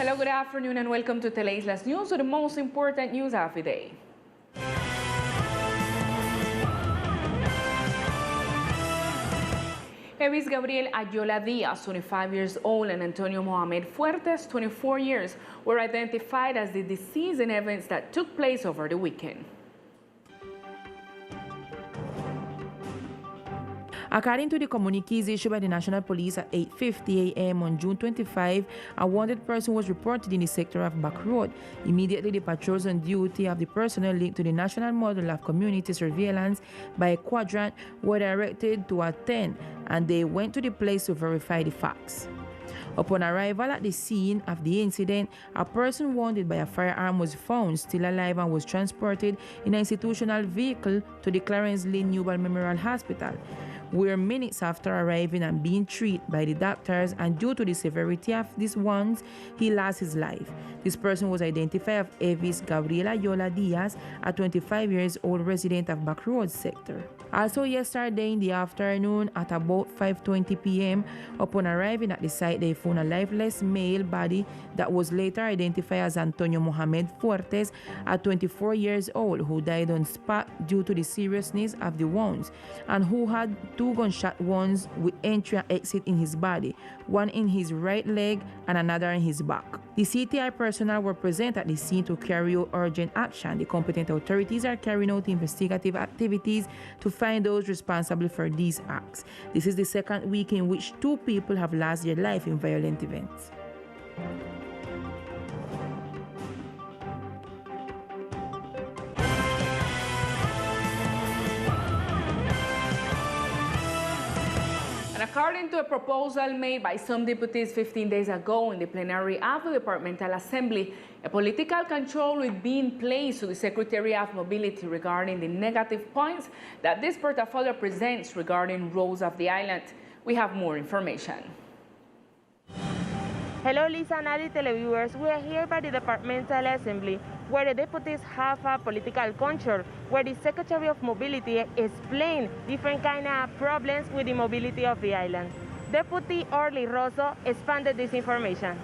Hello, good afternoon, and welcome to Teleislas News with the most important news of the day. Evis Gabriel Ayola Diaz, 25 years old, and Antonio Mohamed Fuertes, 24 years, were identified as the deceased in events that took place over the weekend. According to the communiques issued by the National Police at 8:50 a.m. on June 25, a wanted person was reported in the sector of Back Road. Immediately, the patrols on duty of the personnel linked to the National Model of Community Surveillance by a quadrant were directed to attend, and they went to the place to verify the facts. Upon arrival at the scene of the incident, a person wounded by a firearm was found still alive and was transported in an institutional vehicle to the Clarence Lynn Newell Memorial Hospital, where minutes after arriving and being treated by the doctors, and due to the severity of these wounds, he lost his life. This person was identified as Evis Gabriel Ayola Diaz, a 25 years old resident of Back Road sector. Also yesterday in the afternoon at about 5:20 p.m., upon arriving at the site, they found a lifeless male body that was later identified as Antonio Mohamed Fuertes, at 24 years old, who died on spot due to the seriousness of the wounds, and who had 2 gunshot wounds with entry and exit in his body, one in his right leg and another in his back. The CTI personnel were present at the scene to carry out urgent action. The competent authorities are carrying out investigative activities to find those responsible for these acts. This is the second week in which 2 people have lost their life in violent events. According to a proposal made by some deputies 15 days ago in the plenary of the Departmental Assembly, a political control will be in place to the Secretary of Mobility regarding the negative points that this portfolio presents regarding roads of the island. We have more information. Hello, Lisa and Adi televiewers. We are here by the Departmental Assembly, where the deputies have a political control, where the Secretary of Mobility explained different kind of problems with the mobility of the island. Deputy Orly Rosso expanded this information.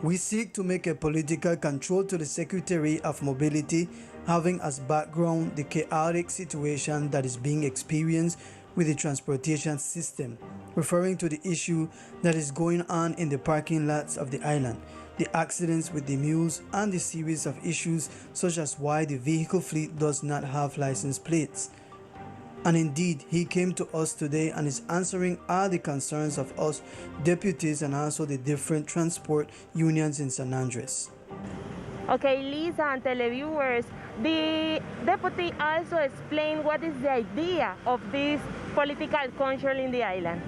We seek to make a political control to the Secretary of Mobility, having as background the chaotic situation that is being experienced with the transportation system, referring to the issue that is going on in the parking lots of the island, the accidents with the mules, and the series of issues such as why the vehicle fleet does not have license plates. And indeed, he came to us today and is answering all the concerns of us deputies and also the different transport unions in San Andres. Okay, Lisa and televiewers, the deputy also explained what is the idea of this political control in the island.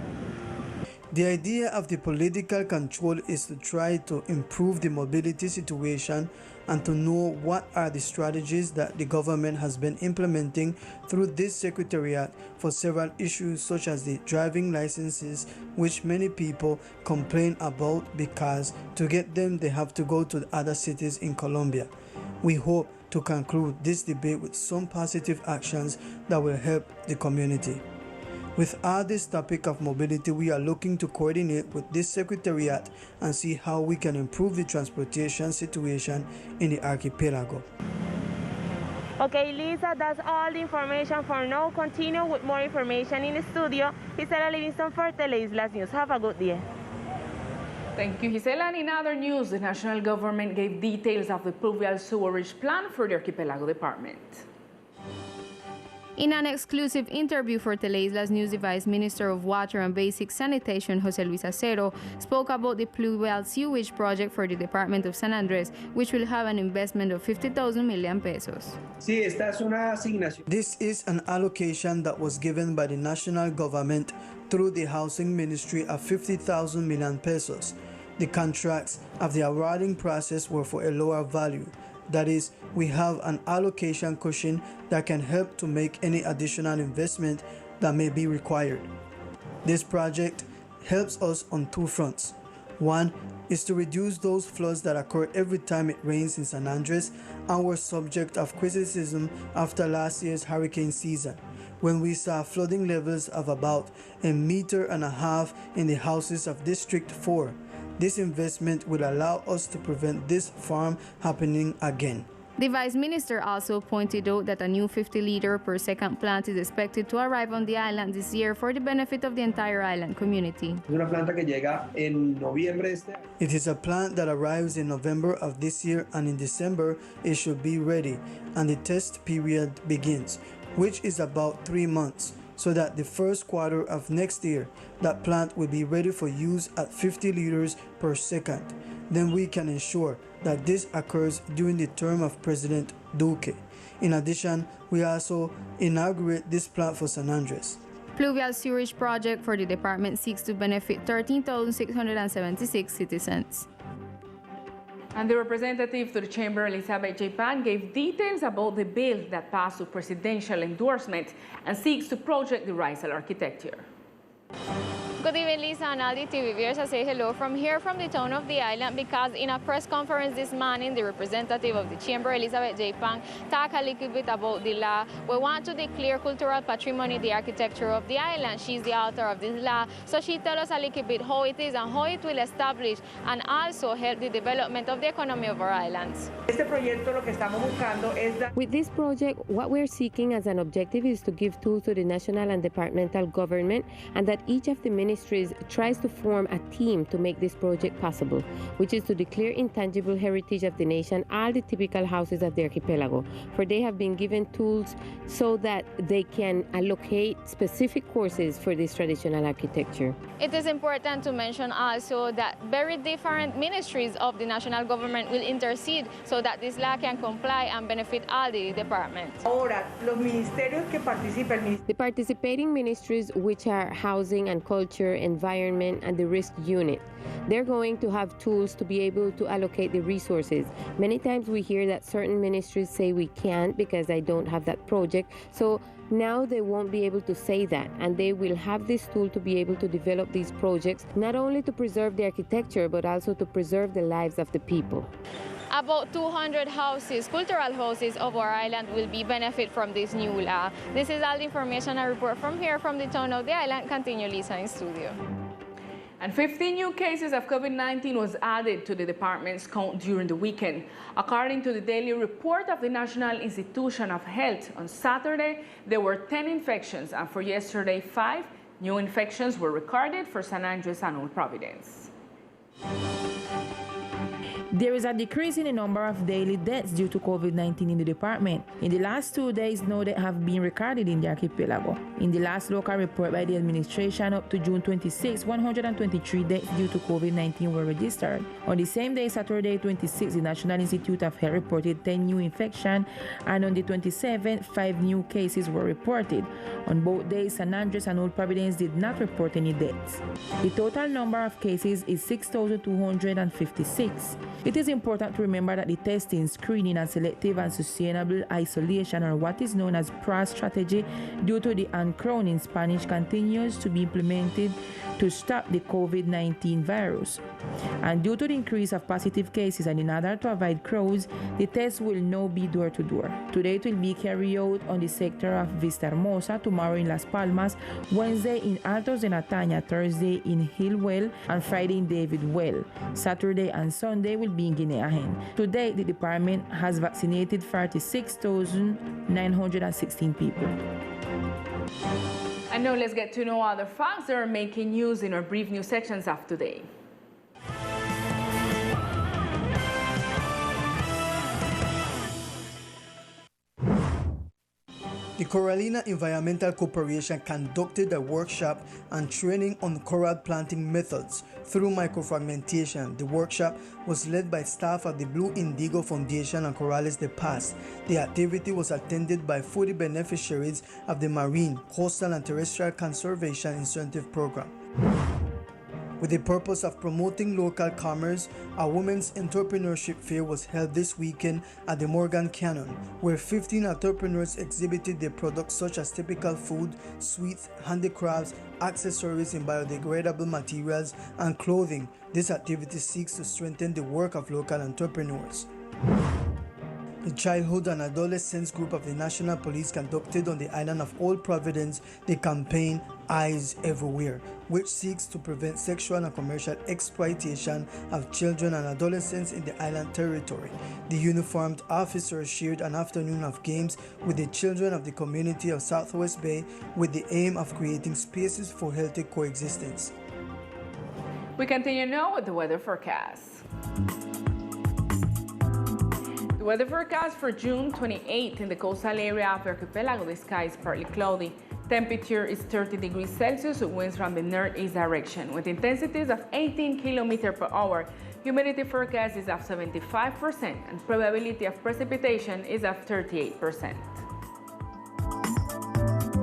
The idea of the political control is to try to improve the mobility situation and to know what are the strategies that the government has been implementing through this secretariat for several issues such as the driving licenses, which many people complain about because to get them they have to go to the other cities in Colombia. We hope to conclude this debate with some positive actions that will help the community. With all this topic of mobility, we are looking to coordinate with this secretariat and see how we can improve the transportation situation in the archipelago. Okay, Lisa, that's all the information for now. Continue with more information in the studio. Gisela Livingston for Teleislas News. Have a good day. Thank you, Gisela. And in other news, the national government gave details of the pluvial sewerage plan for the Archipelago Department. In an exclusive interview for Teleislas News, the Vice Minister of Water and Basic Sanitation, Jose Luis Acero, spoke about the pluvial sewage project for the Department of San Andres, which will have an investment of 50,000 million pesos. This is an allocation that was given by the national government through the Housing Ministry of 50,000 million pesos. The contracts of the awarding process were for a lower value. That is, we have an allocation cushion that can help to make any additional investment that may be required. This project helps us on 2 fronts. One is to reduce those floods that occur every time it rains in San Andres and were subject of criticism after last year's hurricane season, when we saw flooding levels of about 1.5 meters in the houses of District 4. This investment will allow us to prevent this harm happening again. The Vice Minister also pointed out that a new 50-liter per second plant is expected to arrive on the island this year for the benefit of the entire island community. Una planta que llega en noviembre de este año. It is a plant that arrives in November of this year, and in December it should be ready and the test period begins, which is about 3 months, so that the first quarter of next year that plant will be ready for use at 50 liters per second. Then we can ensure that this occurs during the term of President Duque. In addition, we also inaugurate this plant for San Andres. Pluvial sewerage project for the department seeks to benefit 13,676 citizens. And the representative to the Chamber, Elizabeth J. Pan, gave details about the bill that passed to presidential endorsement and seeks to project the raizal architecture. Good evening, Lisa and Aldi TV viewers. I say hello from here from the town of the island, because in a press conference this morning, the representative of the Chamber, Elizabeth J. Pang, talked a little bit about the law. We want to declare cultural patrimony the architecture of the island. She's the author of this law, so she tells us a little bit how it is and how it will establish and also help the development of the economy of our islands. With this project, what we're seeking as an objective is to give tools to the national and departmental government, and that each of the ministries tries to form a team to make this project possible, which is to declare intangible heritage of the nation all the typical houses of the archipelago, for they have been given tools so that they can allocate specific courses for this traditional architecture. It is important to mention also that very different ministries of the national government will intercede so that this law can comply and benefit all the departments. The participating ministries, which are housing and culture, environment, and the risk unit, they're going to have tools to be able to allocate the resources. Many times we hear that certain ministries say we can't because I don't have that project. So now they won't be able to say that, and they will have this tool to be able to develop these projects, not only to preserve the architecture, but also to preserve the lives of the people. About 200 houses, cultural houses of our island, will be benefit from this new law. This is all the information I report from here from the town of the island. Continue, Lisa, in studio. And 15 new cases of COVID-19 was added to the department's count during the weekend. According to the daily report of the National Institution of Health, on Saturday, there were 10 infections, and for yesterday, 5 new infections were recorded for San Andres and Old Providence. There is a decrease in the number of daily deaths due to COVID-19 in the department. In the last 2 days, no deaths have been recorded in the archipelago. In the last local report by the administration up to June 26, 123 deaths due to COVID-19 were registered. On the same day, Saturday 26, the National Institute of Health reported 10 new infections, and on the 27th, 5 new cases were reported. On both days, San Andres and Old Providence did not report any deaths. The total number of cases is 6,256. It is important to remember that the testing, screening, and selective and sustainable isolation, or what is known as PRAS strategy, due to the Omicron in Spanish, continues to be implemented to stop the COVID-19 virus. And due to the increase of positive cases and in order to avoid crowds, the test will now be door-to-door. Today it will be carried out on the sector of Vista Hermosa, tomorrow in Las Palmas, Wednesday in Altos de Nataña, Thursday in Hillwell, and Friday in David Well. Saturday and Sunday will be in Guineahen. Today, the department has vaccinated 46,916 people. And now let's get to know other facts that are making news in our brief news sections of today. The Coralina Environmental Corporation conducted a workshop and training on coral planting methods through microfragmentation. The workshop was led by staff at the Blue Indigo Foundation and Corales de Paz. The activity was attended by 40 beneficiaries of the Marine, Coastal and Terrestrial Conservation Incentive Program. With the purpose of promoting local commerce, a women's entrepreneurship fair was held this weekend at the Morgan Canyon, where 15 entrepreneurs exhibited their products such as typical food, sweets, handicrafts, accessories in biodegradable materials, and clothing. This activity seeks to strengthen the work of local entrepreneurs. The Childhood and Adolescents Group of the National Police conducted on the island of Old Providence the campaign Eyes Everywhere, which seeks to prevent sexual and commercial exploitation of children and adolescents in the island territory. The uniformed officers shared an afternoon of games with the children of the community of Southwest Bay with the aim of creating spaces for healthy coexistence. We continue now with the weather forecast. The weather forecast for June 28th in the coastal area of the archipelago, the sky is partly cloudy. Temperature is 30 degrees Celsius with winds from the northeast direction with intensities of 18 km per hour. Humidity forecast is of 75% and probability of precipitation is of 38%.